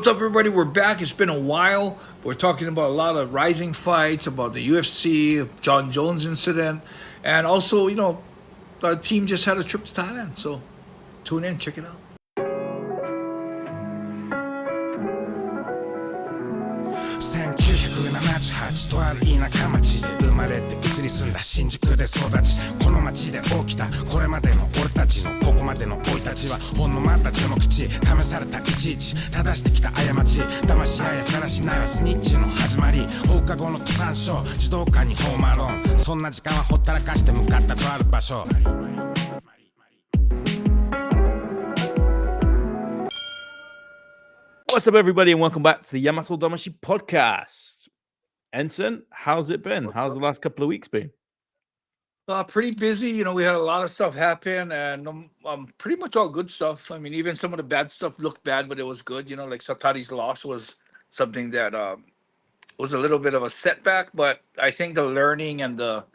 What's up, everybody? We're back. It's been a while. We're talking about a lot of rising fights, about the UFC, Jon Jones incident, and also, the team just had a trip to Thailand. So tune in, check it out. 1978とある田舎町で生まれて移り住んだ新宿で育ちこの町で起きたこれまでの俺たちのここまでの生い立ちはほんのまた注目地試されたいちいち正してきた過ち騙し合いやからしないはスニッチの始まり放課後の登山所児童館にホームアローンそんな時間はほったらかして向かったとある場所What's up, everybody, and welcome back to the YAMATODAMASHI podcast. Enson, how's it been? How's the last couple of weeks been? Pretty busy. We had a lot of stuff happen, and pretty much all good stuff. I mean, even some of the bad stuff looked bad, but it was good. Like Satari's loss was something that was a little bit of a setback, but I think the learning and the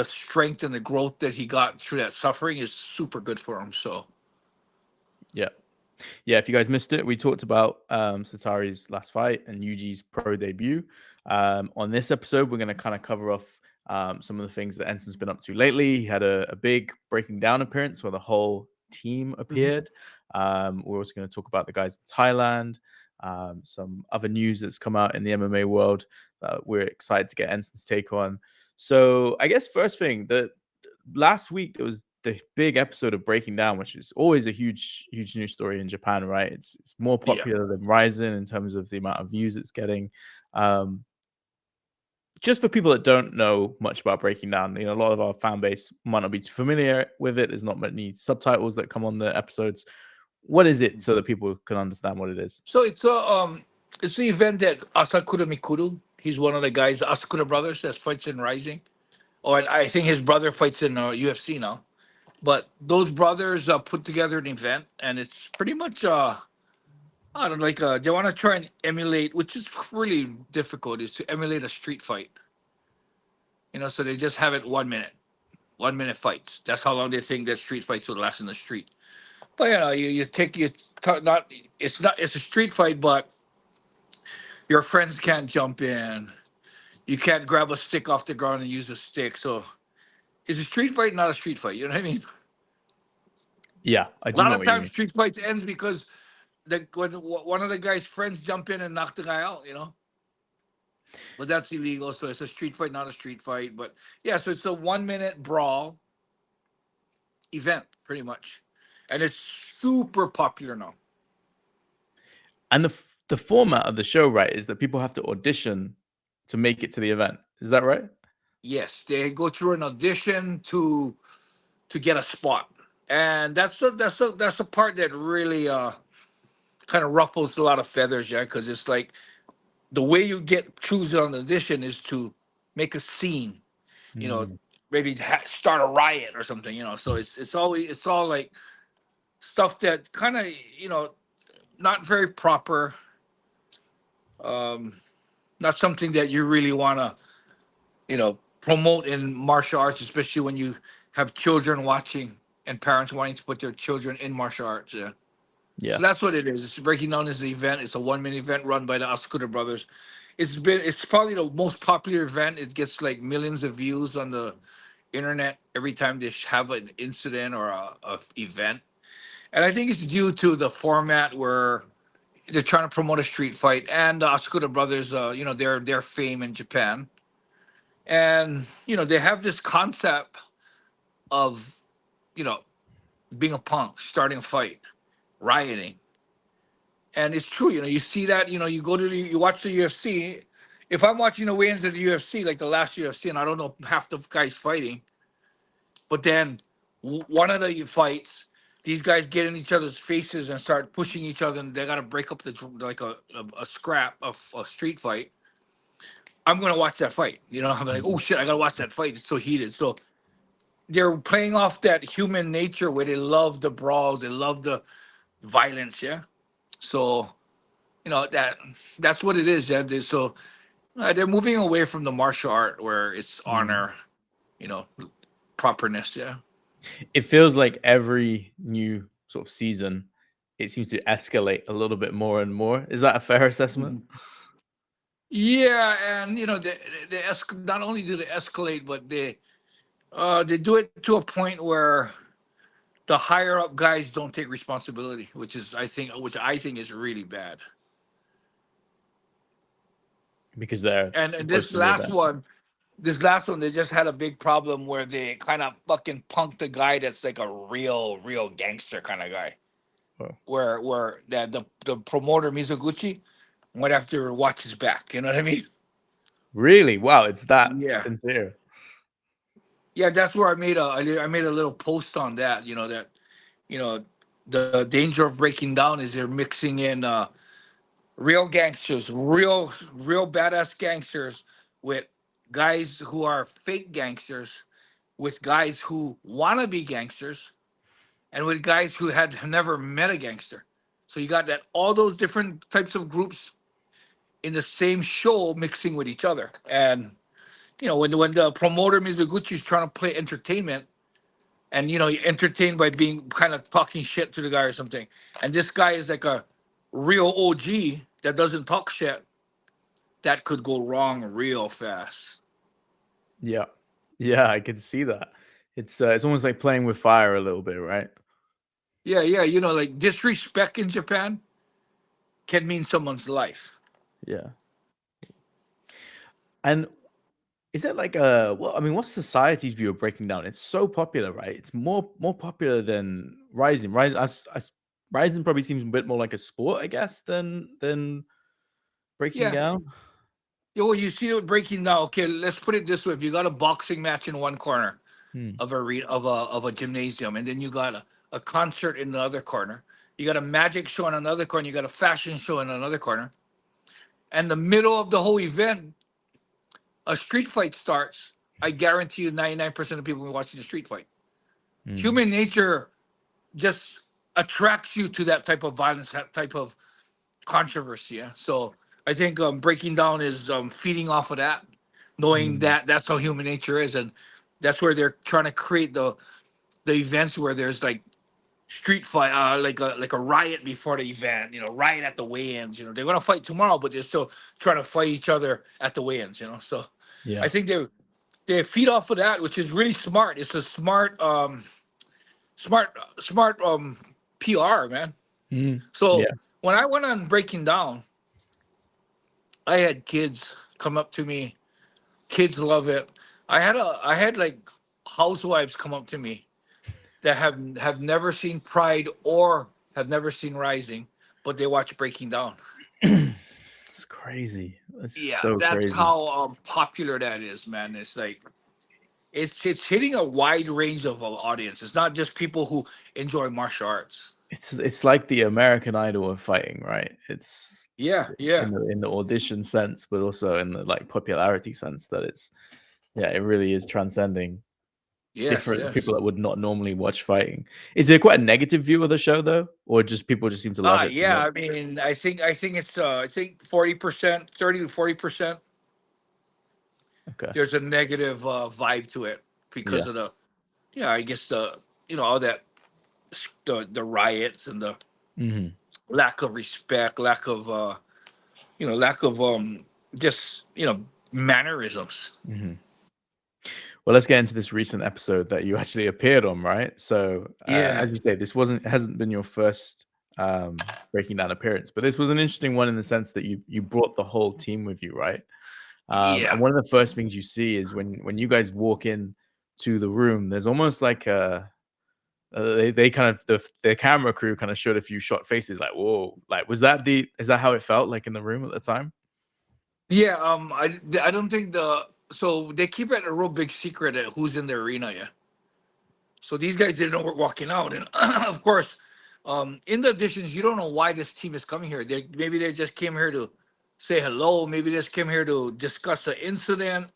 strength and the growth that he got through that suffering is super good for him. So, yeah, if you guys missed it, we talked about Satari's last fight and Yuji's pro debut. On this episode, we're going to kind of cover off some of the things that Enson's been up to lately. He had a big Breaking Down appearance where the whole team appeared. We're also going to talk about the guys in Thailand, some other news that's come out in the MMA world that we're excited to get Enson's take on. So I guess first thing, that last week there was the big episode of Breaking Down, which is always a huge news story in Japan, right? It's more popular than RIZIN in terms of the amount of views it's getting. Just for people that don't know much about Breaking Down, a lot of our fan base might not be too familiar with it. There's not many subtitles that come on the episodes. What is it so that people can understand what it is? So it's the event that Asakura Mikuru, he's one of the guys, the Asakura brothers that fights in Rising. Oh, and I think his brother fights in UFC now. But those brothers put together an event, and it's pretty much they want to try and emulate, which is really difficult, is to emulate a street fight. So they just have it 1 minute fights. That's how long they think that street fights will last in the street. But it's a street fight, but your friends can't jump in. You can't grab a stick off the ground and use a stick. So it's a street fight, not a street fight. You know what I mean? Yeah, I do. A lot of times street fights ends because when one of the guy's friends jump in and knock the guy out, But that's illegal, so it's a street fight, not a street fight. But yeah, so it's a 1 minute brawl event, pretty much. And it's super popular now. And the format of the show, right, is that people have to audition to make it to the event. Is that right? Yes, they go through an audition to get a spot. And that's a part that really kind of ruffles a lot of feathers, yeah, because it's like the way you get chosen on the audition is to make a scene, maybe start a riot or something, So it's all like stuff that kind of not very proper, not something that you really want to promote in martial arts, especially when you have children watching and parents wanting to put their children in martial arts. Yeah. So that's what it is. It's Breaking Down is the event. It's a 1 minute event run by the Asakura brothers. It's probably the most popular event. It gets like millions of views on the internet every time they have an incident or a event. And I think it's due to the format where they're trying to promote a street fight, and the Asakura brothers, their fame in Japan. And they have this concept of being a punk, starting a fight, rioting. And it's true, you see that, you watch the UFC. If I'm watching the weigh-ins of the UFC, like the last UFC, and I don't know half the guys fighting, but then one of the fights, these guys get in each other's faces and start pushing each other, and they got to break up a scrap of a street fight. I'm going to watch that fight. I'm like, oh shit, I got to watch that fight. It's so heated. So they're playing off that human nature where they love the brawls, they love the violence, yeah. So, that's what it is, yeah. So they're moving away from the martial art where it's honor, properness, yeah. It feels like every new sort of season it seems to escalate a little bit more and more. Is that a fair assessment? Yeah, and they not only do they escalate, but they do it to a point where the higher up guys don't take responsibility, which I think is really bad. Because they're And supposed to be the best. this last one, they just had a big problem where they kind of fucking punked the guy that's like a real gangster kind of guy. Wow. Where that the promoter Mizoguchi went after watch his back. You know what I mean? Really? Wow, it's that Yeah. sincere. Yeah, that's where I made a little post on that. The danger of breaking down is they're mixing in real gangsters, real badass gangsters with guys who are fake gangsters, with guys who want to be gangsters, and with guys who had never met a gangster. So you got that all those different types of groups in the same show mixing with each other. And when the promoter Mizoguchi is trying to play entertainment, and you entertain by being kind of talking shit to the guy or something, and this guy is like a real OG that doesn't talk shit, that could go wrong real fast. Yeah, I can see that. It's almost like playing with fire a little bit, right? Yeah, like disrespect in Japan can mean someone's life. Yeah. And is it like what's society's view of breaking down? It's so popular, right? It's more popular than RIZIN. RIZIN probably seems a bit more like a sport, I guess, than breaking Yeah. down. Yeah, well, you see it breaking down. Okay, let's put it this way: if you got a boxing match in one corner of a gymnasium, and then you got a concert in the other corner, you got a magic show in another corner, you got a fashion show in another corner, and the middle of the whole event, a street fight starts. I guarantee you, 99% of people will watch the street fight. Human nature just attracts you to that type of violence, that type of controversy. Yeah? So I think breaking down is feeding off of that, knowing that that's how human nature is, and that's where they're trying to create the events where there's like street fight, like a riot before the event, riot at the weigh-ins. They're gonna fight tomorrow, but they're still trying to fight each other at the weigh-ins. So Yeah. I think they feed off of that, which is really smart. It's a smart PR, man. So Yeah. when I went on Breaking Down, I had kids come up to me. Kids love it. I had like housewives come up to me that have never seen Pride or have never seen Rising, but they watch Breaking Down. It's crazy. That's so that's crazy. how popular that is, man. It's like it's hitting a wide range of audience. It's not just people who enjoy martial arts. It's like the American Idol of fighting, right? It's in the audition sense, but also in the like popularity sense that it really is transcending different people that would not normally watch fighting. Is there quite a negative view of the show though, or just people just seem to love it? Yeah, I mean, I think it's 40%, 30 to 40%. Okay. There's a negative vibe to it because of I guess all that the riots and the lack of respect, lack of just mannerisms. Well, let's get into this recent episode that you actually appeared on, right? So, as you say, this hasn't been your first Breaking Down appearance, but this was an interesting one in the sense that you brought the whole team with you, right? And one of the first things you see is when you guys walk in to the room, there's almost like they kind of the camera crew kind of showed a few shot faces, like whoa, like is that how it felt like in the room at the time? Yeah, I don't think so they keep it a real big secret at who's in the arena. Yeah. So these guys didn't know we're walking out, and of course, in the auditions, you don't know why this team is coming here. Maybe they just came here to say hello. Maybe they just came here to discuss the incident,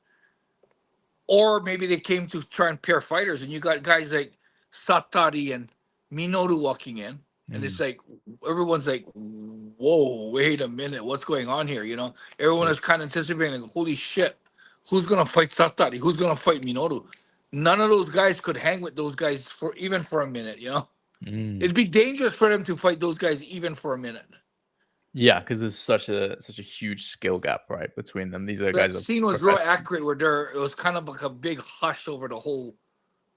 or maybe they came to try and pair fighters. And you got guys like Satari and Minoru walking in, and it's like everyone's like, "Whoa, wait a minute, what's going on here?" Everyone is kind of anticipating, like, "Holy shit, who's gonna fight Satari? Who's gonna fight Minoru?" None of those guys could hang with those guys for a minute. It'd be dangerous for them to fight those guys even for a minute. Yeah, because there's such a huge skill gap, right, between them. These are That guys. scene was real accurate, where it was kind of like a big hush over the whole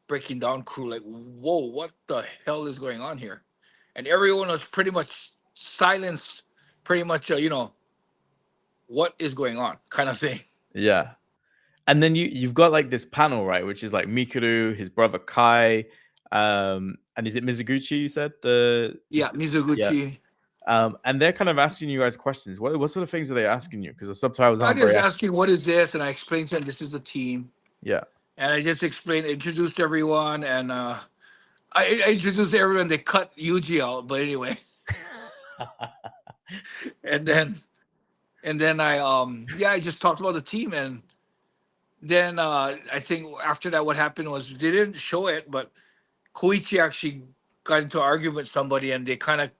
Breaking Down crew. Like, whoa, what the hell is going on here? And everyone was pretty much silenced, pretty much, what is going on, kind of thing. Yeah. And then you've got like this panel, right, which is like Mikuru, his brother Kai, and is it Mizuguchi? You said Mizuguchi. And they're kind of asking you guys questions. What sort of things are they asking you? Because the subtitles I aren't just very. asking, what is this? And I explained to them, this is the team. Yeah. And I just introduced everyone, and I introduced everyone. They cut Yuji out, but anyway. and then I just talked about the team, and then I think after that, what happened was they didn't show it, but Koichi actually got into an argument with somebody, and they kind of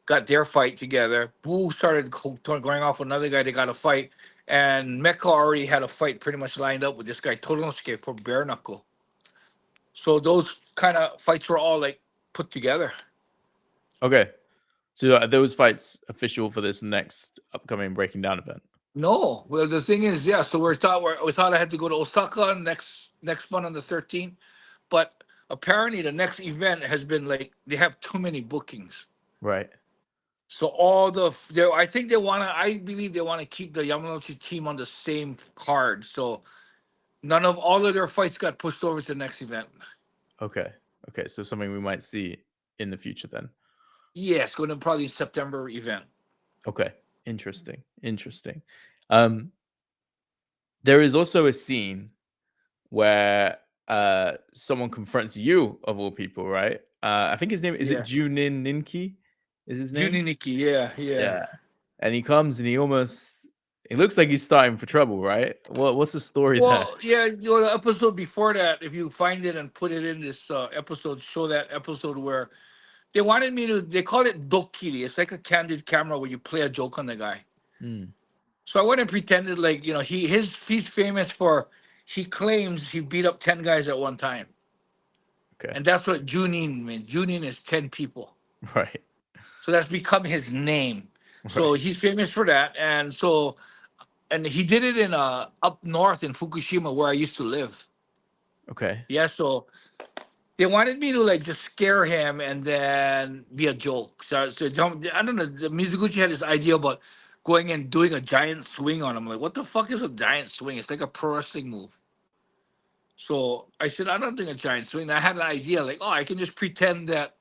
got their fight together. Boo started going off with another guy. They got a fight, and Mecha already had a fight pretty much lined up with this guy Toronosuke for bare knuckle. So those kind of fights were all like put together. Okay, so are those fights official for this next upcoming Breaking Down event? No, well the thing is, yeah. So we thought I had to go to Osaka next month on the 13th, but apparently the next event has been like they have too many bookings. Right. So I believe they want to keep the Yamanochi team on the same card. So all of their fights got pushed over to the next event. Okay. So something we might see in the future then. Yes, going to probably September event. Okay. Interesting. There is also a scene where someone confronts you, of all people, right? I think his name is it Junin Ninki? Is his name? Junin Ninki, yeah. And he comes and it looks like he's starting for trouble, right? What's the story there? Well, yeah, the episode before that, if you find it and put it in this episode, show that episode where they wanted me to, they call it dokkiri. It's like a candid camera where you play a joke on the guy. So I went and pretended like, he's famous for, he claims he beat up 10 guys at one time. Okay. And that's what Junin means. Junin is 10 people. Right. So that's become his name. So he's famous for that. And he did it in up north in Fukushima where I used to live. Okay. Yeah, so they wanted me to like just scare him and then be a joke. So I don't know. Mizuguchi had this idea about going and doing a giant swing on him. Like, what the fuck is a giant swing? It's like a pro wrestling move. So I said, I'm not doing a giant swing. And I had an idea like, I can just pretend that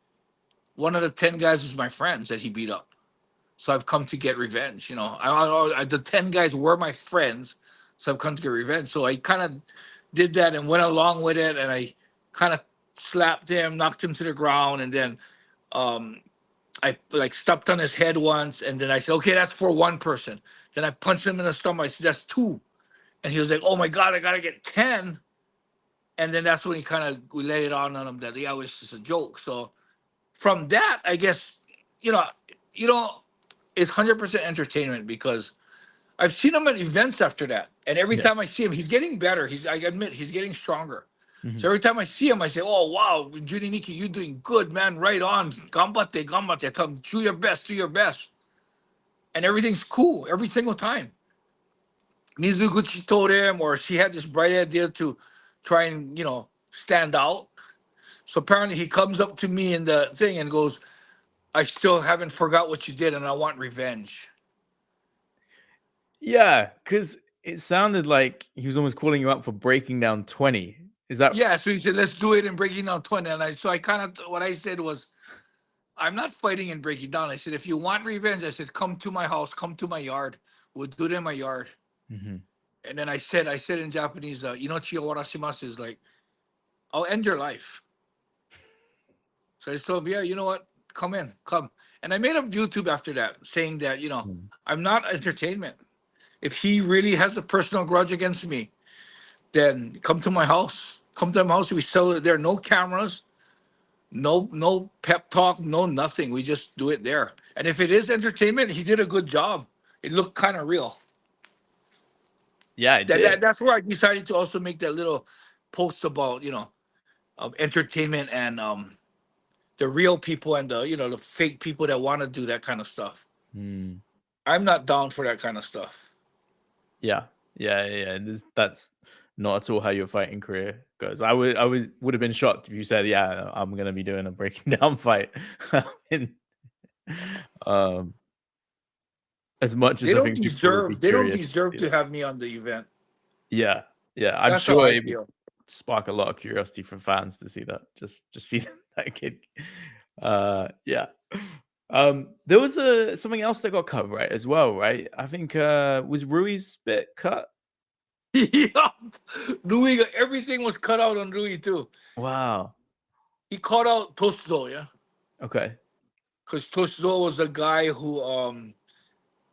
one of the 10 guys was my friends that he beat up. So I've come to get revenge. The 10 guys were my friends. So I've come to get revenge. So I kind of did that and went along with it. And I kind of slapped him, knocked him to the ground. And then I like stepped on his head once. And then I said, okay, that's for one person. Then I punched him in the stomach. I said, that's 2. And he was like, oh my God, I got to get 10. And then that's when we laid it on him that, it was just a joke. So from that, I guess, it's 100% entertainment because I've seen him at events after that. And every time I see him, he's getting better. I admit, he's getting stronger. So every time I see him, I say, oh, wow, Junin Ninki, you're doing good, man. Right on. Ganbatte. Tell him, do your best. And everything's cool every single time. Mizuguchi told him, or she had this bright idea to try and, stand out. So apparently he comes up to me in the thing and goes, I still haven't forgot what you did and I want revenge. Yeah, because it sounded like he was almost calling you up for Breaking Down 20. Is that? Yeah, so he said, let's do it in Breaking Down 20. And what I said was, I'm not fighting in Breaking Down. I said, if you want revenge, I said, come to my house, come to my yard. We'll do it in my yard. And then I said in Japanese, Inochi Owarashimasu is like, I'll end your life. So I told him, yeah, you know what? Come. And I made a YouTube after that saying that, I'm not entertainment. If he really has a personal grudge against me, then come to my house. Come to my house. We sell it there. No cameras, no pep talk, no nothing. We just do it there. And if it is entertainment, he did a good job. It looked kind of real. Yeah, that's where I decided to also make that little post about, entertainment and the real people and the the fake people that want to do that kind of stuff. Mm. I'm not down for that kind of stuff. Yeah. That's not at all how your fighting career goes. I would have been shocked if you said, "Yeah, I'm gonna be doing a breaking down fight." um, as much as They I don't think people would be deserve. They don't curious. deserve to have me on the event. Yeah, I'm That's how sure I it would feel. spark a lot of curiosity from fans to see that. Just see that kid. Yeah. There was something else that got cut right as well, right? I think was Rui's bit cut. Yeah, Rui, everything was cut out on Rui too. Wow. He caught out Toshzo, yeah, Okay. because Toshzo was the guy who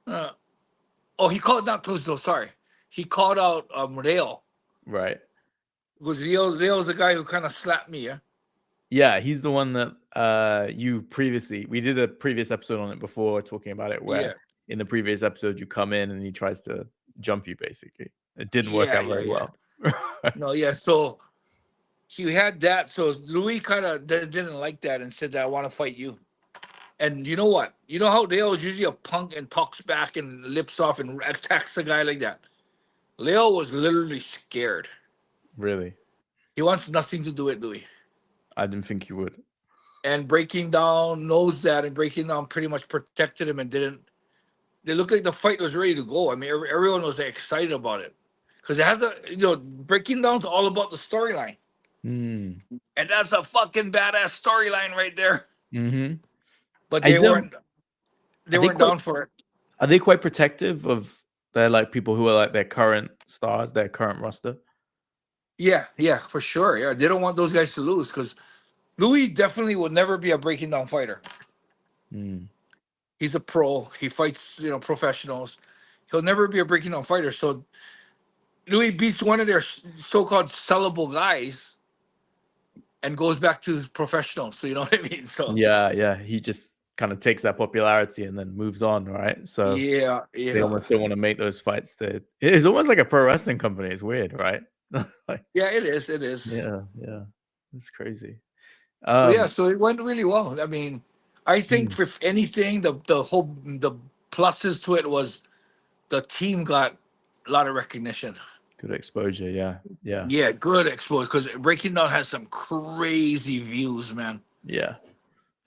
uh, he called not Toshzo, sorry, he called out Real, Right. because Real's the guy who kind of slapped me, yeah. Yeah, he's the one that we did a previous episode on it before talking about it, where Yeah, in the previous episode you come in and he tries to jump you basically. It didn't work yeah, out yeah, very yeah. well. No, yeah. So he had that. So Louis kind of didn't like that and said that I want to fight you. And you know what? You know how Leo is usually a punk and talks back and lips off and attacks the guy like that. Leo was literally scared. Really? He wants nothing to do with Louis. I didn't think you would. And Breaking Down knows that, and Breaking Down pretty much protected him and didn't. They looked like the fight was ready to go. I mean, everyone was excited about it because it has Breaking Down's all about the storyline, Mm. and that's a fucking badass storyline right there. Mm-hmm. But they weren't. They Are they weren't quite, down for it. are they quite protective of their like people who are like their current stars, their current roster? Yeah, for sure. Yeah, they don't want those guys to lose because Louis definitely will never be a Breaking Down fighter. Mm. He's a pro. He fights, professionals. He'll never be a Breaking Down fighter. So Louis beats one of their so-called sellable guys and goes back to professional. So you know what I mean? So Yeah. He just kind of takes that popularity and then moves on, right? So yeah. they almost don't want to make those fights. It's almost like a pro wrestling company. It's weird, right? Like, Yeah, it is. It is. yeah. It's crazy. So yeah, so it went really well. I mean, I think Mm. if anything, the pluses to it was the team got a lot of recognition. Good exposure, yeah. Yeah, good exposure because Breaking Down has some crazy views, man. Yeah.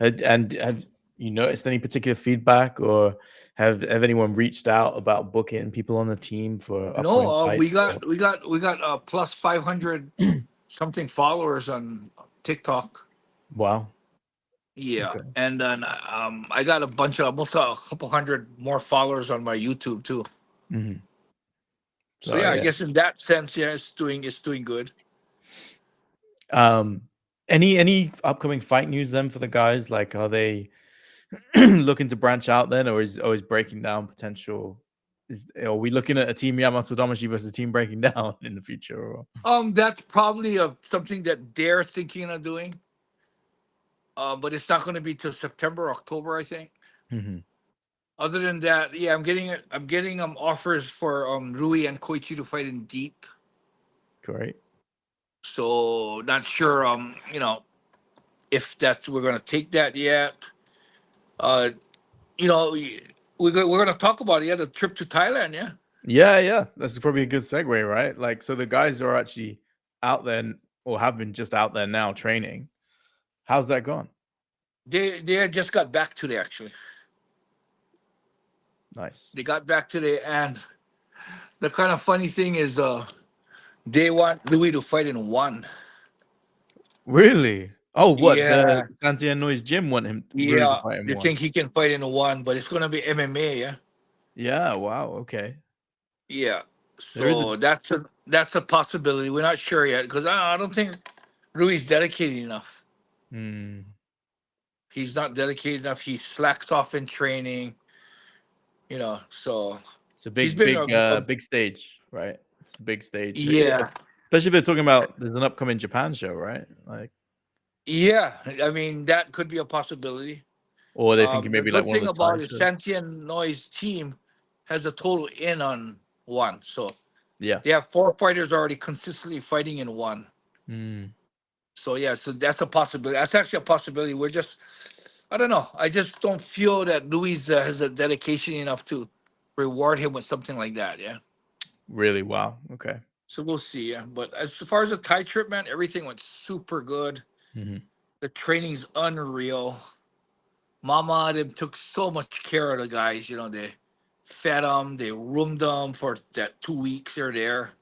And have you noticed any particular feedback, or have anyone reached out about booking people on the team for upcoming No, we fights? got plus 500 something followers on TikTok. Wow. Yeah, Okay. and then I got almost a couple hundred more followers on my YouTube too. Mm-hmm. So yeah, I guess in that sense, yeah, it's doing good. Any upcoming fight news then for the guys? Like, are they looking to branch out then, or is always Breaking Down potential? Are we looking at a team YAMATODAMASHI versus team Breaking Down in the future? Or? That's probably something that they're thinking of doing. But it's not going to be till September, October, I think. Mm-hmm. Other than that, yeah, I'm getting offers for Rui and Koichi to fight in Deep. Great. So not sure if we're gonna take that yet. We're gonna talk about the trip to Thailand, yeah. Yeah. That's probably a good segue, right? Like, so the guys are actually out there, or have been just out there now training. How's that gone? They just got back today, actually. Nice. They got back today, and the kind of funny thing is, they want Louis to fight in one. Really? Oh, what? Yeah. The Santiago Noise gym want him really to fight in They one. think he can fight in one, but it's gonna be MMA, yeah. Yeah. Wow. Okay. Yeah. So that's a possibility. We're not sure yet because I don't think Rui's dedicated enough. Mm. He's not dedicated enough. He slacks off in training. So It's a he's big, been big stage, right? It's a big stage. Yeah. Especially if they're talking about there's an upcoming Japan show, right? Like, Yeah. I mean, that could be a possibility. or they're thinking The maybe like good one of thing the about time it is shows. Santian Noise team has a total in on one. So Yeah. they have 4 fighters already consistently fighting in one. Mm. So yeah, so that's a possibility. That's actually a possibility. I don't know. I just don't feel that Luis has a dedication enough to reward him with something like that. Yeah. Really? Wow. Okay. So we'll see. Yeah. But as far as the Thai trip, man, everything went super good. Mhm. The training's unreal. Mama them took so much care of the guys. They fed them, they roomed them for that 2 weeks they're there,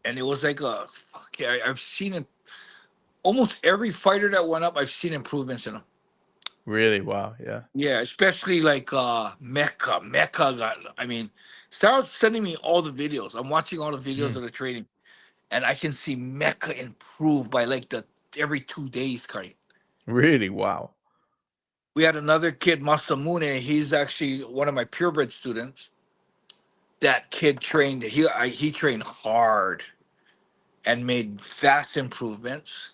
and it was like I've seen it. Almost every fighter that went up, I've seen improvements in them. Really? Wow. Yeah. Yeah, especially like Mecca. Mecca got. I mean, Sarah's sending me all the videos. I'm watching all the videos of the training, and I can see Mecca improve by like the every 2 days, kind. Really? Wow. We had another kid, Masamune. He's actually one of my purebred students. That kid trained. He trained hard and made vast improvements.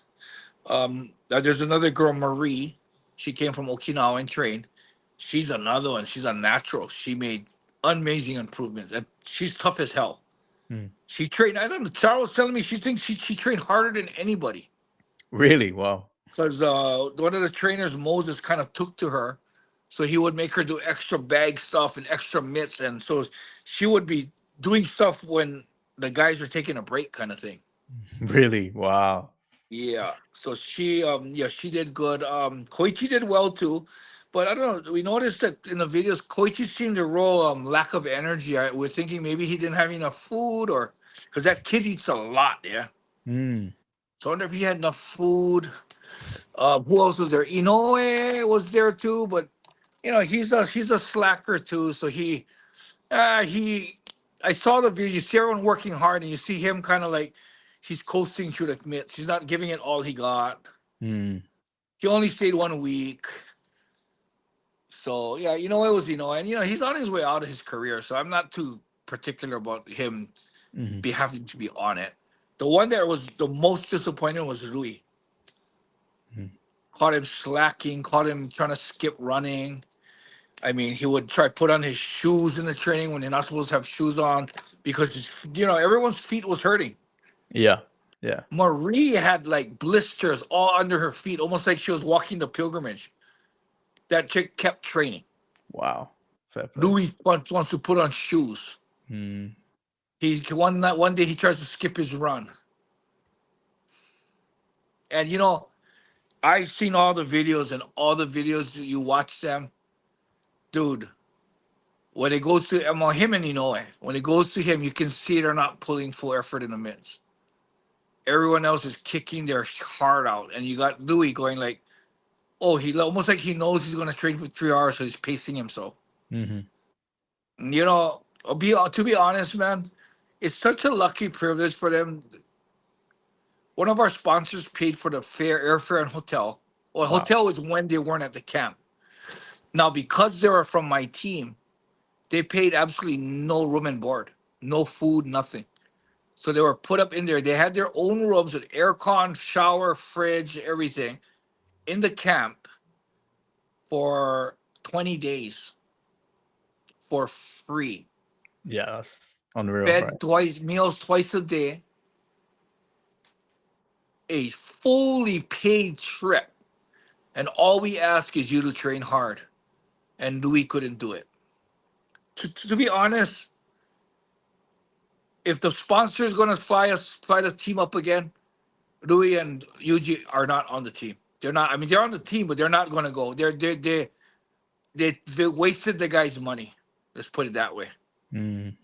Now there's another girl, Marie. She came from Okinawa and trained. She's another one. She's a natural. She made amazing improvements. And she's tough as hell. Mm. She trained. I don't know. Sarah was telling me she thinks she trained harder than anybody. Really? Wow. Because one of the trainers, Moses, kind of took to her. So he would make her do extra bag stuff and extra mitts. And so she would be doing stuff when the guys are taking a break, kind of thing. Really? Wow. Yeah. So she did good. Koichi did well too. But I don't know. We noticed that in the videos, Koichi seemed to roll lack of energy. We're thinking maybe he didn't have enough food, or because that kid eats a lot, yeah. Mm. So I wonder if he had enough food. Who else was there? Inoue was there too, but he's a slacker too. So I saw the video. You see everyone working hard, and you see him kind of like he's coasting through the mitts. He's not giving it all he got. Mm. He only stayed 1 week. So yeah, it was and he's on his way out of his career. So I'm not too particular about him Mhm. having to be on it. The one that was the most disappointing was Rui. Mhm. Caught him slacking, caught him trying to skip running. I mean, he would try to put on his shoes in the training when you're not supposed to have shoes on because everyone's feet was hurting. Yeah. Yeah. Marie had like blisters all under her feet, almost like she was walking the pilgrimage. That chick kept training. Wow. Fair play. Louis wants to put on shoes. Mm. He's one day he tries to skip his run. And I've seen all the videos, and all the videos you watch them, dude. When it goes to him and when it goes to him, you can see they're not pulling full effort in the midst. Everyone else is kicking their heart out, and you got Louis going like, oh, he almost like he knows he's going to train for 3 hours, so he's pacing himself. Mm-hmm. To be honest, man, it's such a lucky privilege for them. One of our sponsors paid for the airfare and hotel. Well, Wow. hotel was when they weren't at the camp. Now, because they were from my team, they paid absolutely no room and board, no food, nothing. So they were put up in there. They had their own rooms with aircon, shower, fridge, everything in the camp for 20 days for free. Yeah, that's unreal, Fed right? meals twice a day. A fully paid trip. And all we ask is you to train hard. And Louis couldn't do it. To be honest, if the sponsor is going to fly the team up again, Louis and Yuji are not on the team. They're not. I mean, they're on the team, but they're not going to go. They wasted the guy's money. Let's put it that way. Mm.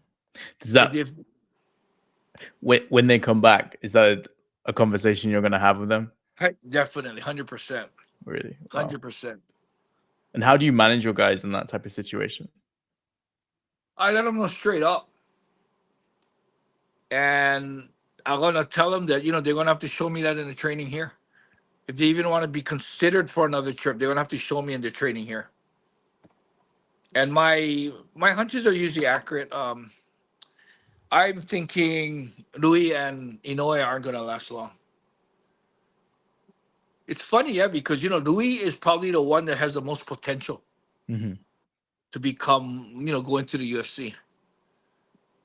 Does that If when they come back, is that a conversation you're going to have with them? definitely 100%, Really? Wow. 100%. And how do you manage your guys in that type of situation? I let them know straight up, and I'm gonna tell them that they're gonna have to show me that in the training here. If they even want to be considered for another trip, they're gonna have to show me in the training here. And my hunches are usually accurate. I'm thinking Louis and Inoue aren't gonna last long. It's funny, yeah, because Louis is probably the one that has the most potential to become, go into the UFC.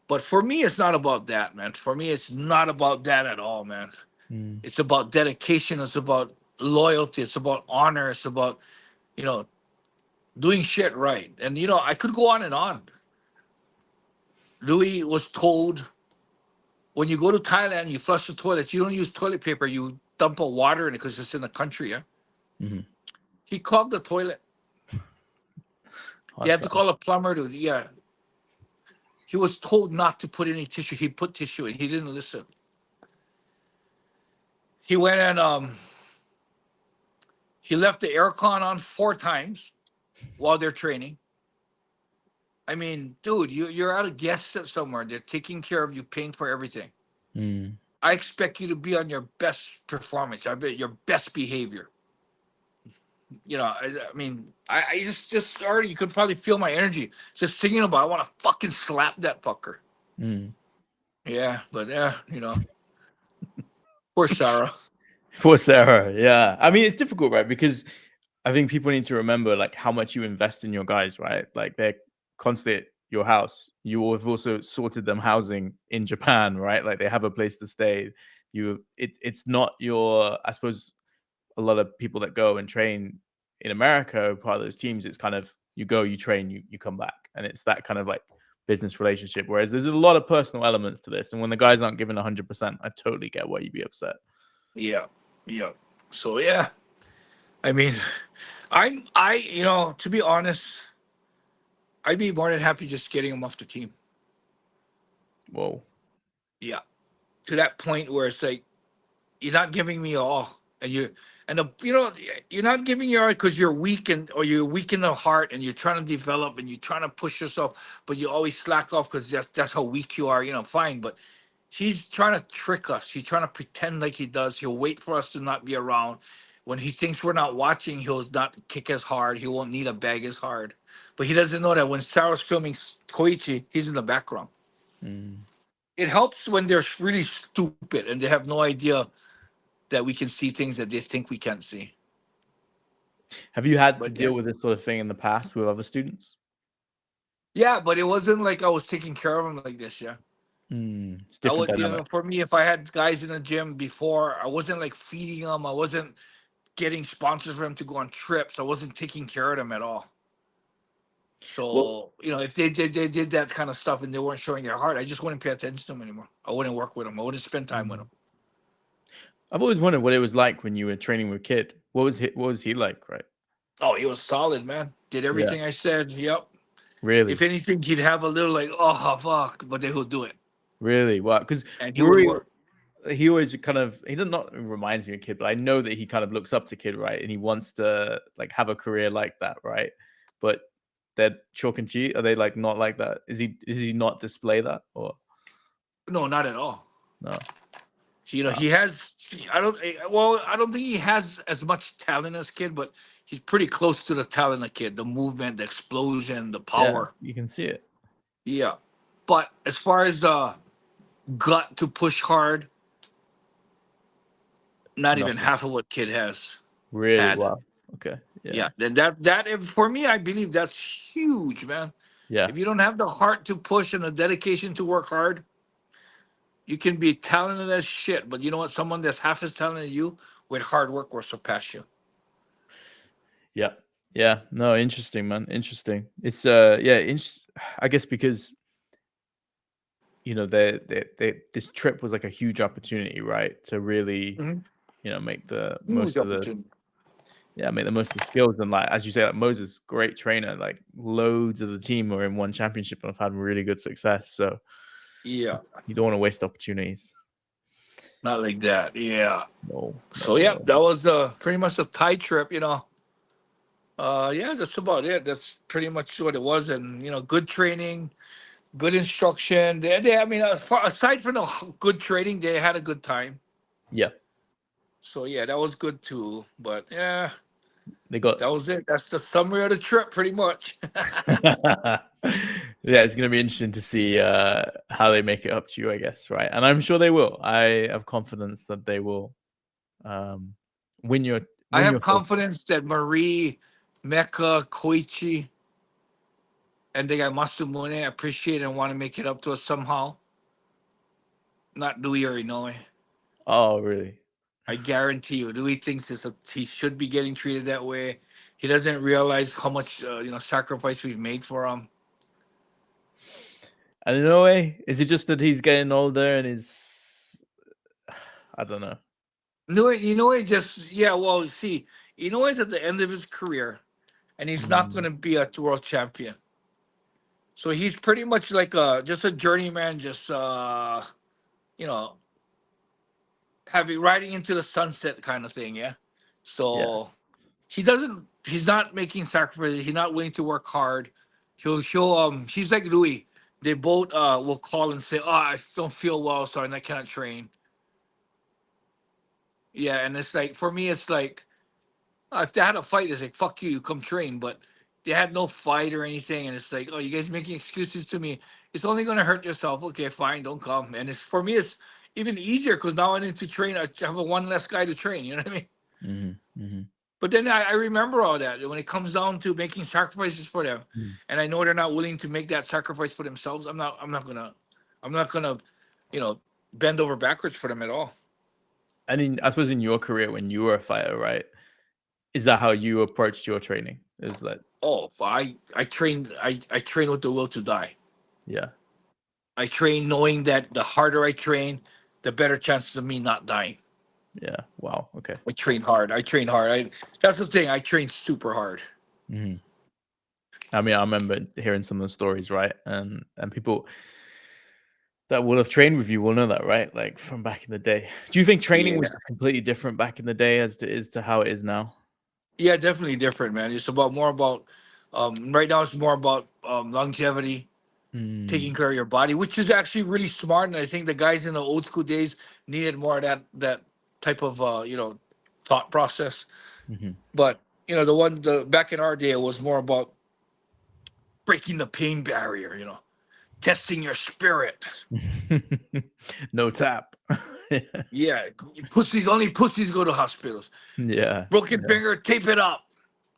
But for me, it's not about that, man. For me, it's not about that at all, man. It's about dedication. It's about loyalty. It's about honor. It's about, you know, doing shit right. And, you know, I could go on and on. Louis was told, when you go to Thailand, you flush the toilets. You don't use toilet paper. You dump a water in it because it's in the country. Yeah. He clogged the toilet. They had to call a plumber to, yeah. He was told not to put any tissue. He put tissue in. He didn't listen. He went and he left the aircon on 4 times while they're training. I mean, dude, you're at a guest set somewhere. They're taking care of you, paying for everything. I expect you to be on your best performance. I bet your best behavior. You know, I mean, I just already, you could probably feel my energy just thinking about. I want to fucking slap that fucker. Yeah, but yeah, you know, poor Sarah. Poor Sarah. Yeah, I mean, it's difficult, right? Because I think people need to remember like how much you invest in your guys, right? Like they're constantly at your house. You have also sorted them housing in Japan, right? Like they have a place to stay. It's not your, I suppose, a lot of people that go and train in America, part of those teams, it's kind of you go, you train, you come back, and it's that kind of like business relationship. Whereas there's a lot of personal elements to this, and when the guys aren't given 100%, I totally get why you'd be upset. Yeah. So yeah, I mean, you know, to be honest, I'd be more than happy just getting him off the team. Whoa. Yeah, to that point where it's like, you're not giving me all, and you know, you're not giving your all because you're weak, or you're weak in the heart, and you're trying to develop and you're trying to push yourself, but you always slack off because that's how weak you are. You know, fine, but he's trying to trick us. He's trying to pretend like he does. He'll wait for us to not be around. When he thinks we're not watching, he'll not kick as hard. He won't need a bag as hard. But he doesn't know that when Sarah's filming Koichi, he's in the background. It helps when they're really stupid and they have no idea that we can see things that they think we can't see. Have you had to deal with this sort of thing in the past with other students? Yeah, but it wasn't like I was taking care of them like this. Yeah. It's different. You know, for me, if I had guys in the gym before, I wasn't like feeding them. I wasn't getting sponsors for them to go on trips. I wasn't taking care of them at all. So, you know, if they did that kind of stuff and they weren't showing their heart, I just wouldn't pay attention to them anymore. I wouldn't work with them. I wouldn't spend time with them. I've always wondered what it was like when you were training with Kid. What was he like, right? Oh, he was solid, man. Did everything I said. Yep. Really? If anything, he'd have a little like, oh, fuck, but then he'll do it. Really? Wow. Because he always kind of, he does not reminds me of Kid, but I know that he kind of looks up to Kid, right? And he wants to like have a career like that, right? But they're chalk and cheese. Are they like not like that? Is he not display that, or? No, not at all. No. You know, he has. I don't think he has as much talent as Kid, but he's pretty close to the talent of Kid. The movement, the explosion, the power. Yeah, you can see it. Yeah, but as far as the gut to push hard, not even half of what Kid has. Really? Wow. Okay. Yeah. That for me, I believe that's huge, man. Yeah. If you don't have the heart to push and the dedication to work hard, you can be talented as shit, but you know what? Someone that's half as talented as you with hard work will surpass you. Yeah. Yeah. No, interesting, man. Interesting. It's I guess because you know this trip was like a huge opportunity, right? To really, you know, make the most of the skills. And like as you say, like Moses, great trainer, like loads of the team were in one championship and have had really good success. So yeah, you don't want to waste opportunities. Not like that. Yeah. No. So yeah, that was pretty much a Thai trip, you know. Yeah, that's about it. That's pretty much what it was. And you know, good training, good instruction. I mean, aside from the good training, they had a good time. Yeah. So yeah, that was good too. But yeah, that was it. That's the summary of the trip, pretty much. Yeah, it's gonna be interesting to see how they make it up to you, I guess, right? And I'm sure they will. I have confidence that they will win your. I have confidence that Marie, Mecca, Koichi, and they got Masumune appreciate and want to make it up to us somehow. Not Louis or Inoue. Oh, really? I guarantee you, Louis thinks he should be getting treated that way. He doesn't realize how much sacrifice we've made for him. And in a way, is it just that he's getting older and I don't know. Inoue well, see, Inoue's at the end of his career, and he's not going to be a world champion. So he's pretty much like just a journeyman, just having riding into the sunset kind of thing, yeah. So he's not making sacrifices. He's not willing to work hard. He's like Louis. They both will call and say, "Oh, I don't feel well, so I cannot train." Yeah, and it's like for me, it's like if they had a fight, it's like fuck you, you come train. But they had no fight or anything, and it's like, oh, you guys making excuses to me. It's only gonna hurt yourself. Okay, fine, don't come. And it's for me, it's even easier because now I need to train. I have one less guy to train. You know what I mean? Mm-hmm. But then I remember all that when it comes down to making sacrifices for them, and I know they're not willing to make that sacrifice for themselves. I'm not gonna, bend over backwards for them at all. And I suppose in your career when you were a fighter, right? Is that how you approached your training? Is that? Oh, I train with the will to die. Yeah. I train knowing that the harder I train, the better chances of me not dying. Yeah. Wow. Okay. I train hard. That's the thing. I train super hard. Mm-hmm. I mean, I remember hearing some of the stories, right? And people that will have trained with you will know that, right? Like from back in the day. Do you think training was completely different back in the day as to how it is now? Yeah, definitely different, man. It's more about right now. It's more about longevity, taking care of your body, which is actually really smart. And I think the guys in the old school days needed more of that type of thought process. Mm-hmm. But the back in our day, it was more about breaking the pain barrier. Testing your spirit. No tap. Yeah, only pussies go to hospitals. Yeah. Broken finger, tape it up.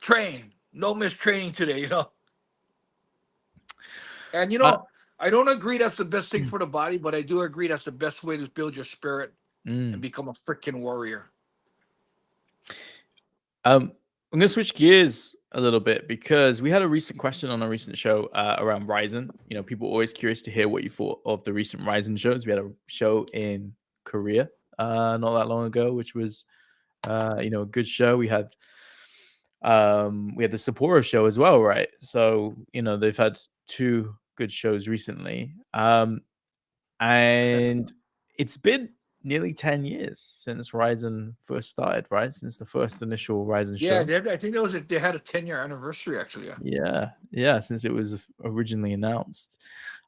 Train. No mistraining today, And I don't agree that's the best thing for the body, but I do agree that's the best way to build your spirit and become a freaking warrior. I'm going to switch gears a little bit because we had a recent question on a recent show around RIZIN. People are always curious to hear what you thought of the recent RIZIN shows. We had a show in Korea not that long ago, which was a good show. We had the Sapporo show as well, right? So they've had two good shows recently, and it's been nearly 10 years since RIZIN first started, right? Since the first initial RIZIN show. Yeah, I think they had a 10-year anniversary actually. Yeah, since it was originally announced.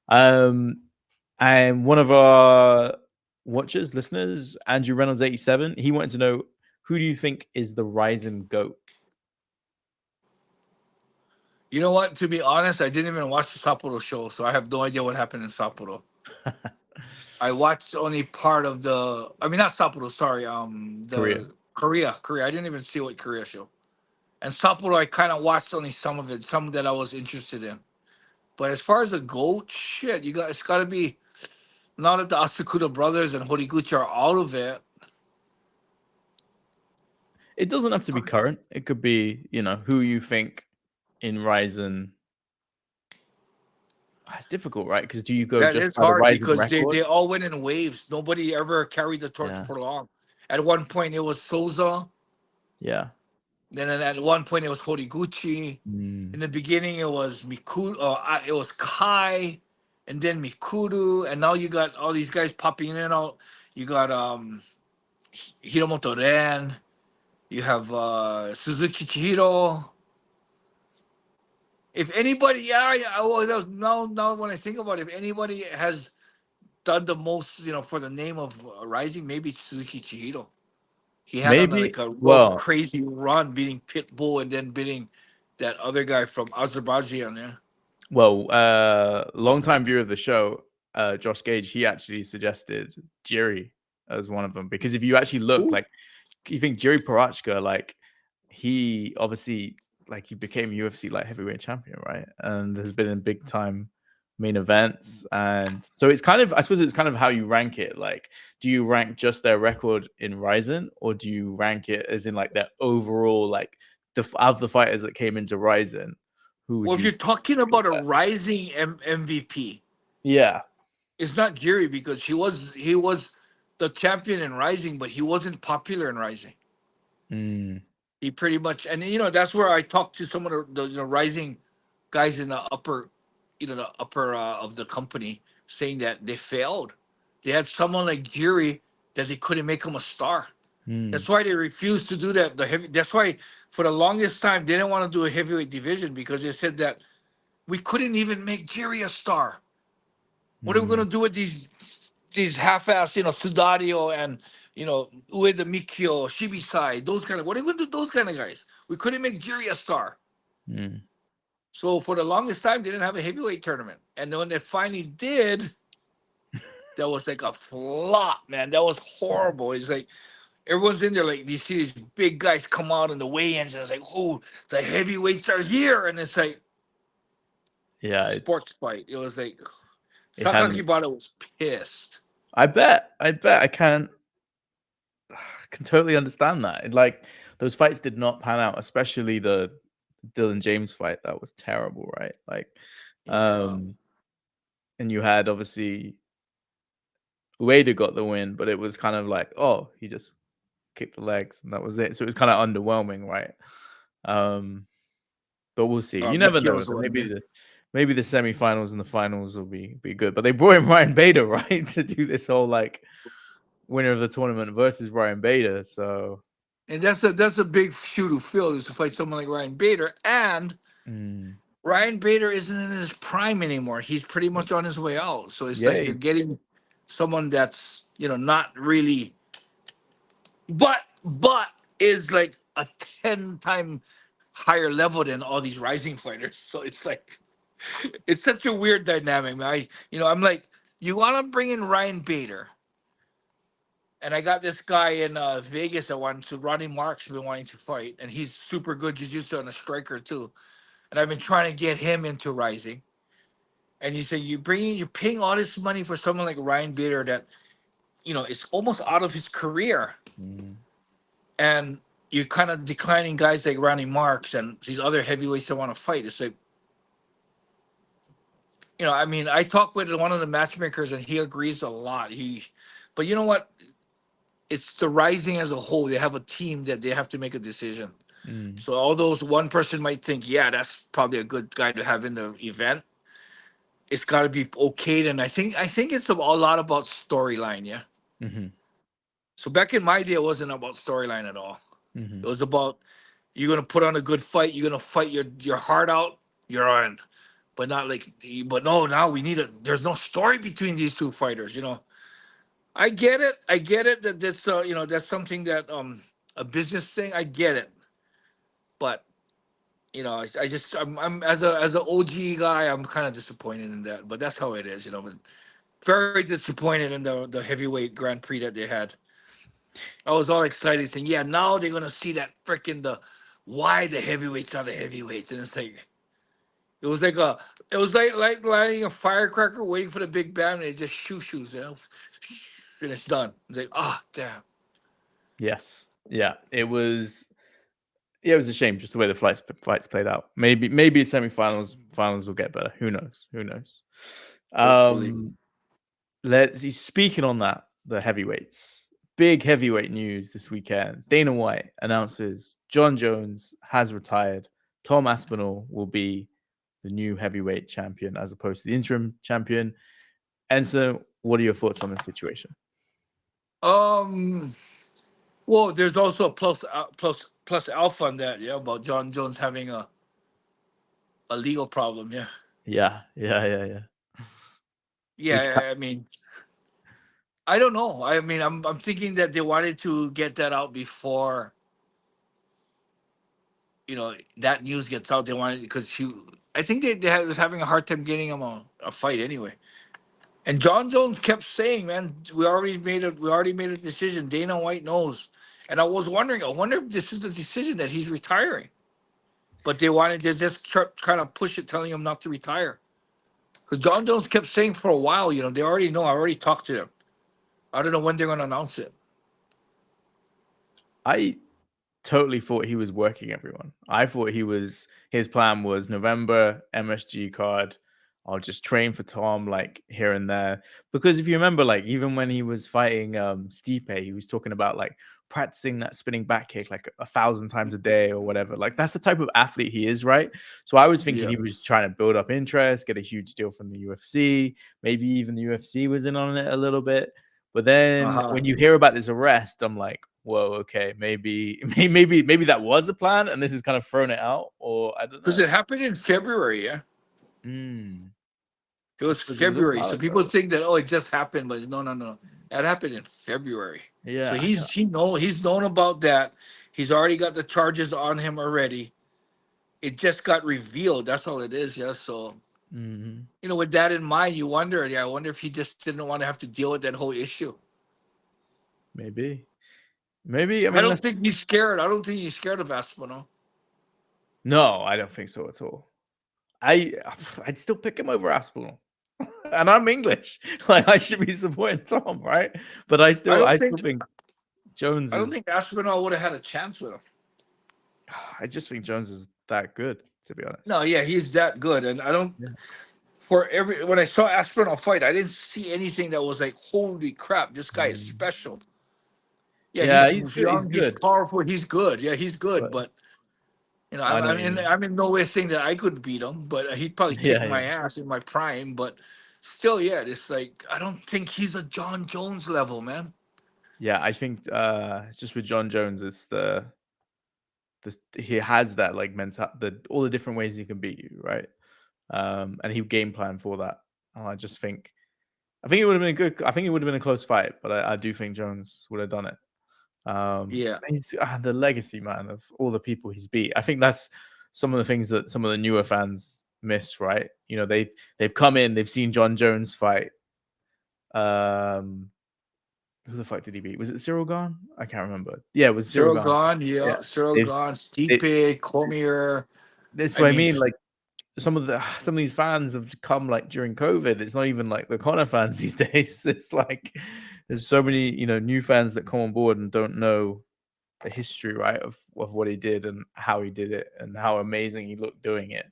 And one of our watchers, listeners, Andrew Reynolds 87, he wanted to know, who do you think is the RIZIN GOAT? You know what? To be honest, I didn't even watch the Sapporo show, so I have no idea what happened in Sapporo. I watched only part of not Sapporo, sorry, Korea. I didn't even see what Korea show. And Sapporo, I kind of watched only some of it, some that I was interested in. But as far as the GOAT, shit, it's got to be, now that the Asakura brothers and Horiguchi are out of it. It doesn't have to be current. It could be, who you think in RIZIN. It's difficult, right? Because do you go just by the RIZIN because record? they all went in waves. Nobody ever carried the torch for long. At one point, it was Souza. Yeah. Then at one point, it was Horiguchi. In the beginning, it was Mikuru. It was Kai, and then Mikuru. And now you got all these guys popping in and out. You got Hiromoto Ren. You have Suzuki Chihiro. If anybody, now when I think about it, if anybody has done the most, for the name of Rising, maybe it's Suzuki Chihiro. He had a crazy run beating Pitbull and then beating that other guy from Azerbaijan. Yeah. Well, longtime viewer of the show, Josh Gage, he actually suggested Jiri as one of them, because if you actually look, like, you think Jiri Parachka, like, he obviously, like, he became UFC light heavyweight champion, right? And there's been a big time main events. And so it's kind of, I suppose it's kind of how you rank it. Like, do you rank just their record in RIZIN, or do you rank it as in like their overall, like out of the fighters that came into RIZIN, who would Well, if you you're talking about a rising MVP, yeah. it's not Jiri, because he was the champion in Rising, but he wasn't popular in Rising. He pretty much, and that's where I talked to some of the Rising guys in the upper, the upper of the company, saying that they failed. They had someone like Jiri that they couldn't make him a star. That's why they refused to do that. That's why for the longest time they didn't want to do a heavyweight division, because they said that we couldn't even make Jiri a star. What are we gonna do with these half-assed, Sudario and Ueda Mikio, Shibisai, those kind of? What are we gonna do with those kind of guys? We couldn't make Jiri a star. So for the longest time, they didn't have a heavyweight tournament, and then when they finally did, that was like a flop, man. That was horrible. It's like everyone's in there, like you see these big guys come out in the weigh-ins, and it's like, oh, the heavyweights are here, and it's like, sports fight. It was like Sakaki Bada was pissed. I bet I can totally understand that. Like, those fights did not pan out, especially the Dylan James fight. That was terrible, right? Like, and you had obviously Ueda got the win, but it was kind of like, oh, he just kicked the legs and that was it. So it was kind of underwhelming, right? But we'll see. You never know. So maybe the semifinals and the finals will be good. But they brought in Ryan Bader, right, to do this whole like winner of the tournament versus Ryan Bader. So, and that's a big shoe to fill, is to fight someone like Ryan Bader. And Ryan Bader isn't in his prime anymore. He's pretty much on his way out. So it's like you're getting someone that's not really, but is like a 10-time higher level than all these rising fighters. So it's like, it's such a weird dynamic, man. I'm like, you want to bring in Ryan Bader, and I got this guy in Vegas that wants to, Ronnie Mark's been wanting to fight, and he's super good jiu-jitsu and a striker too. And I've been trying to get him into Rising. And he said, you're paying all this money for someone like Ryan Bader that, it's almost out of his career. And you're kind of declining guys like Ronnie Marks and these other heavyweights that want to fight. It's like, I talked with one of the matchmakers and he agrees a lot. But you know what? It's the Rising as a whole. They have a team that they have to make a decision. So although one person might think, yeah, that's probably a good guy to have in the event, it's got to be okayed. And I think it's a lot about storyline, yeah? So back in my day, it wasn't about storyline at all. It was about, you're going to put on a good fight, you're going to fight your heart out, you're on. But not like, but no, now there's no story between these two fighters, I get it that that's that's something that a business thing. I get it, but I'm as an OG guy, I'm kind of disappointed in that. But that's how it is, But very disappointed in the heavyweight Grand Prix that they had. I was all excited, saying, "Yeah, now they're gonna see that freaking why the heavyweights are the heavyweights," and it's like. It was like lighting a firecracker, waiting for the big bang, and it just shoos, and it's done. It's like, damn. Yes, yeah, it was. Yeah, it was a shame just the way the fights played out. Maybe semifinals, finals will get better. Who knows? Hopefully. Speaking on that, the heavyweights. Big heavyweight news this weekend. Dana White announces Jon Jones has retired. Tom Aspinall will be the new heavyweight champion as opposed to the interim champion. Enson, what are your thoughts on this situation? Well, there's also a plus alpha on that, about Jon Jones having a legal problem, Yeah. I mean, I don't know. I mean, I'm thinking that they wanted to get that out before that news gets out. They wanted, because I think they was having a hard time getting him a fight anyway. And Jon Jones kept saying, "Man, we already made a decision. Dana White knows." And I was wondering, I wonder if this is the decision that he's retiring. But they wanted to just kind of push it, telling him not to retire, Because Jon Jones kept saying for a while, they already know. I already talked to them. I don't know when they're going to announce it. I totally thought he was working everyone. I thought his plan was November MSG card. I'll just train for Tom like here and there. Because if you remember, like even when he was fighting Stipe, he was talking about like practicing that spinning back kick like 1,000 times a day or whatever. Like that's the type of athlete he is, right? So I was thinking he was trying to build up interest, get a huge deal from the UFC. Maybe even the UFC was in on it a little bit. But then when you hear about this arrest, I'm like, whoa, okay, maybe that was a plan, and this is kind of thrown it out, or I don't know. Because it happened in February, yeah. It was February, so people think that it just happened, but no. That happened in February. Yeah. So he's known about that. He's already got the charges on him already. It just got revealed. That's all it is, yeah. So with that in mind, you wonder. Yeah, I wonder if he just didn't want to have to deal with that whole issue. Maybe. I mean, I don't think he's scared. I don't think he's scared of Aspinall. No, I don't think so at all. I'd still pick him over Aspinall. And I'm English. Like I should be supporting Tom, right? But I still think Jones. I don't think Aspinall would have had a chance with him. I just think Jones is that good, to be honest. No, yeah, he's that good, and I don't. Yeah. When I saw Aspinall fight, I didn't see anything that was like, holy crap, this guy is special. Yeah, he's young, he's powerful, he's good. Yeah, he's good, but I'm in no way saying that I could beat him, but he'd probably kick my ass in my prime. But still, it's like I don't think he's a Jon Jones level, man. Yeah, I think just with Jon Jones, it's he has that like all the different ways he can beat you, right? And he game plan for that. And I think it would have been good. I think it would have been a close fight, but I do think Jones would have done it. He's the legacy, man, of all the people he's beat. I think that's some of the things that some of the newer fans miss, right? They've come in, they've seen Jon Jones fight. Who the fuck did he beat? Was it Cyril Gane? I can't remember. Yeah, it was Cyril Gane. Yeah, Cyril Gane, Stipe, Cormier. That's what I mean. Like some of these fans have come like during COVID. It's not even like the Conor fans these days. It's like there's so many new fans that come on board and don't know the history, right, of what he did and how he did it and how amazing he looked doing it.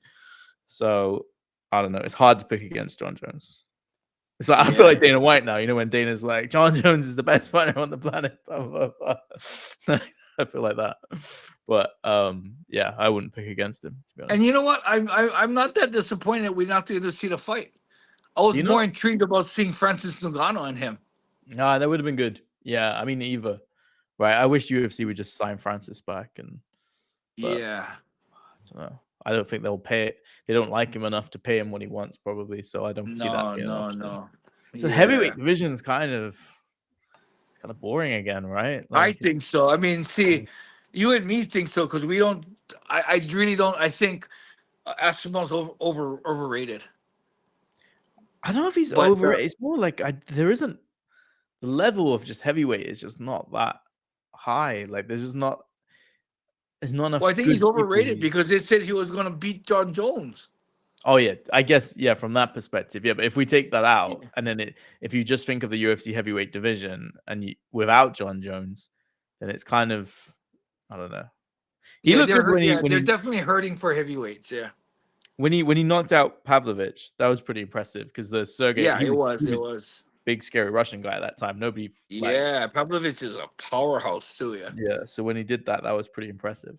So I don't know. It's hard to pick against Jon Jones. It's like I feel like Dana White now. When Dana's like, Jon Jones is the best fighter on the planet. Blah, blah, blah. I feel like that. But yeah, I wouldn't pick against him, to be honest. And you know what? I'm not that disappointed we're not going to see the fight. I was more intrigued about seeing Francis Ngannou and him. No, that would have been good. Yeah, I mean either. Right. I wish UFC would just sign Francis back yeah. I don't know. I don't think they'll pay it. They don't like him enough to pay him what he wants, probably. So I don't see that being an option. No. So the heavyweight division is kind of boring again, right? Like, I think so. I mean, see, you and me think so because we don't. I really don't. I think Aspinall's overrated. I don't know if he's overrated. It's more like there isn't the level of just heavyweight is just not that high. Like there's just not. There's not enough. Well, I think he's overrated because they said he was going to beat Jon Jones. Oh yeah, I guess from that perspective, yeah. But if we take that out, and then if you just think of the UFC heavyweight division and without Jon Jones, then it's kind of I don't know. He looked good when they're definitely hurting for heavyweights. Yeah. When he knocked out Pavlovich, that was pretty impressive because the Sergey. Yeah, it was. Big scary Russian guy at that time. Nobody. Pavlovich is a powerhouse too. Yeah. Yeah. So when he did that, that was pretty impressive.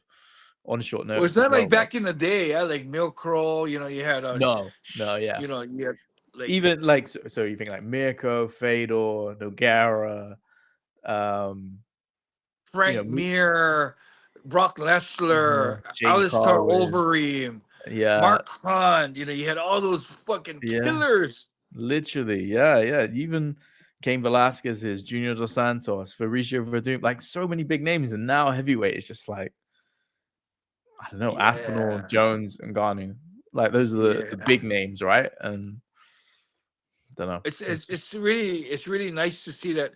On short notice. Was that like back in the day? Yeah, like Milkro. You had no. Yeah. You had like even like so you think like Mirko, Fedor, Nogueira, Frank Mir, Brock Lesnar, Alistair Overeem, Mark Hunt. You had all those fucking killers. Literally, yeah. Even Cain Velasquez's, Junior Dos Santos, Fabricio Verdum, like so many big names, and now heavyweight is just like I don't know, Aspinall, Jones, and Ngannou. Like those are the big names, right? And I don't know. It's really nice to see that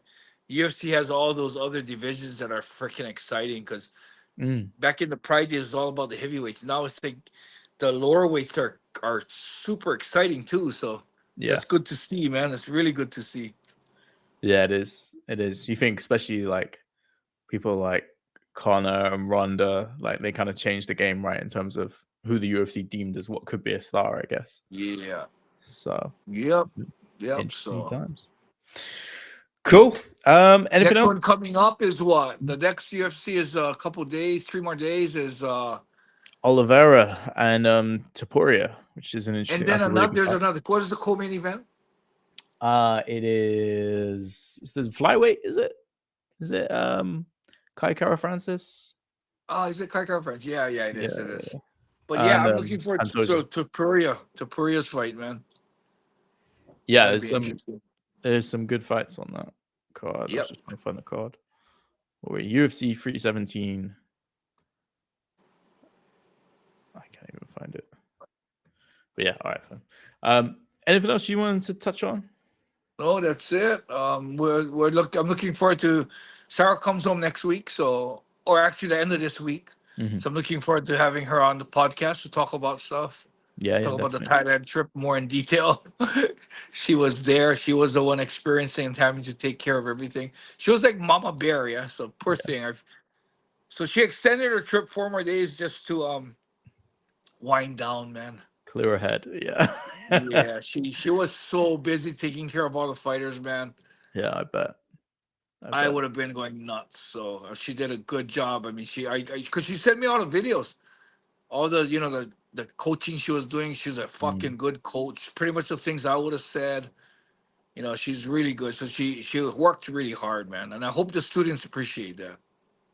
UFC has all those other divisions that are freaking exciting because back in the Pride days, it was all about the heavyweights. Now it's like the lower weights are super exciting too. So Yeah, That's good to see, man. It's really good to see. yeah, it is. It is. You think, especially like people like Connor and Ronda, like they kind of changed the game, right, in terms of who the UFC deemed as what could be a star, I guess. Yeah. So, Yep. interesting So times. Cool. Anything next else? one coming up is what? The next UFC is a couple days, 3 more days is Oliveira and Taporia, which is an and interesting, then like a really another good there's fight. another what is the co-main event? It is the flyweight, is it? Is it Kai Kara Francis? Oh, is it Kai Conference? Yeah, it Yeah, is. It is. But yeah, and I'm looking forward Pantoja. to Puria's fight, man. Yeah, That'd be interesting. there's some good fights on that card. I was Yep. just trying to find the card. Wait, UFC 317. I can't even find it. But yeah, all right, fine. Anything else you wanted to touch on? No, that's it. I'm looking forward to Sarah comes home next week, or actually the end of this week. Mhm. So I'm looking forward to having her on the podcast to talk about stuff. Yeah, Talk about the definitely. Thailand trip more in detail. She was there. She was the one experiencing and having to take care of everything. She was like Mama Bear, yeah. So poor thing. So she extended her trip 4 more days just to wind down, man. Clear her head. Yeah. Yeah, she was so busy taking care of all the fighters, man. Yeah, I bet. I would have been going nuts. So she did a good job. I mean, because she sent me all the videos, all the the coaching she was doing. She's a fucking good coach. Pretty much the things I would have said. She's really good. So she worked really hard, man. And I hope the students appreciate that.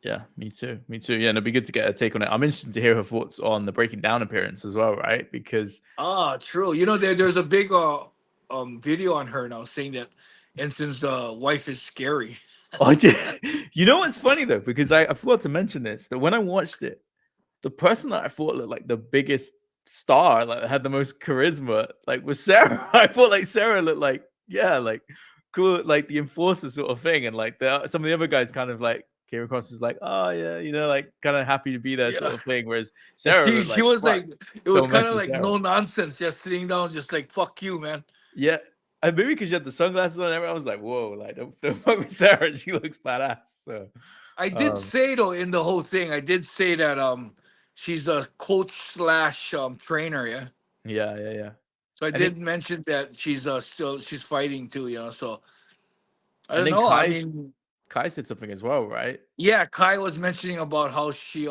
Yeah, me too. Me too. Yeah, and it'd be good to get a take on it. I'm interested to hear her thoughts on the Breaking Down appearance as well, right? Because True. There's a big video on her now saying that Enson's wife is scary. oh, did, you know what's funny though? Because I forgot to mention this, that when I watched it, the person that I thought looked like the biggest star, like had the most charisma, like was Sarah. I thought like Sarah looked like, yeah, like cool, like the enforcer sort of thing. And like some of the other guys kind of like came across as like, oh yeah, like kind of happy to be there sort Yeah. of thing. Whereas Sarah She looked she like, was fuck, like it was don't kind mess of with like Sarah. no nonsense, just sitting down, just like fuck you, man. Yeah. And maybe because she had the sunglasses on, everyone was like, whoa, like don't fuck with Sarah. She looks badass. So I did say though in the whole thing, I did say that she's a coach slash trainer, yeah. yeah. So I I think did mention that she's fighting too, So I and don't then know. I mean, Kai said something as well, right? yeah, Kai was mentioning about how she's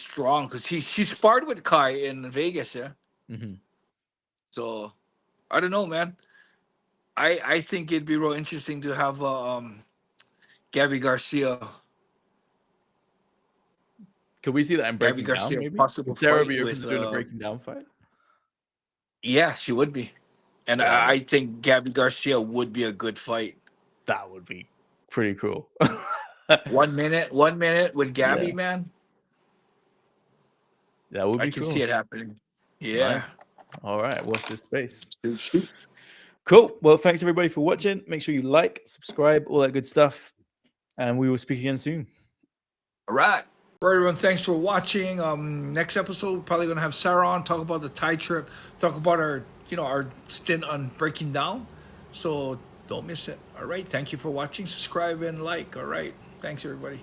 strong because she sparred with Kai in Vegas, yeah. Mm-hmm. So I don't know, man. I think it'd be real interesting to have Gabby Garcia. Could we see that in Gabby Breaking Down, Garcia maybe? possible Would Sarah fight be open with to doing a Breaking Down fight? yeah, she would be. And That I think Gabby Garcia would be a good fight. would be pretty cool. 1 minute with Gabby, Yeah. man. That would be I can cool. see it happening. Yeah. Nice. All right. Watch this space. Shoot. Cool. Well, thanks everybody for watching. Make sure you like, subscribe, all that good stuff. And we will speak again soon. All right. All right, everyone. Thanks for watching. Next episode, we're probably gonna have Sarah on, talk about the Thai trip, talk about our stint on Breaking Down. So don't miss it. All right. Thank you for watching. Subscribe and like. All right. Thanks, everybody.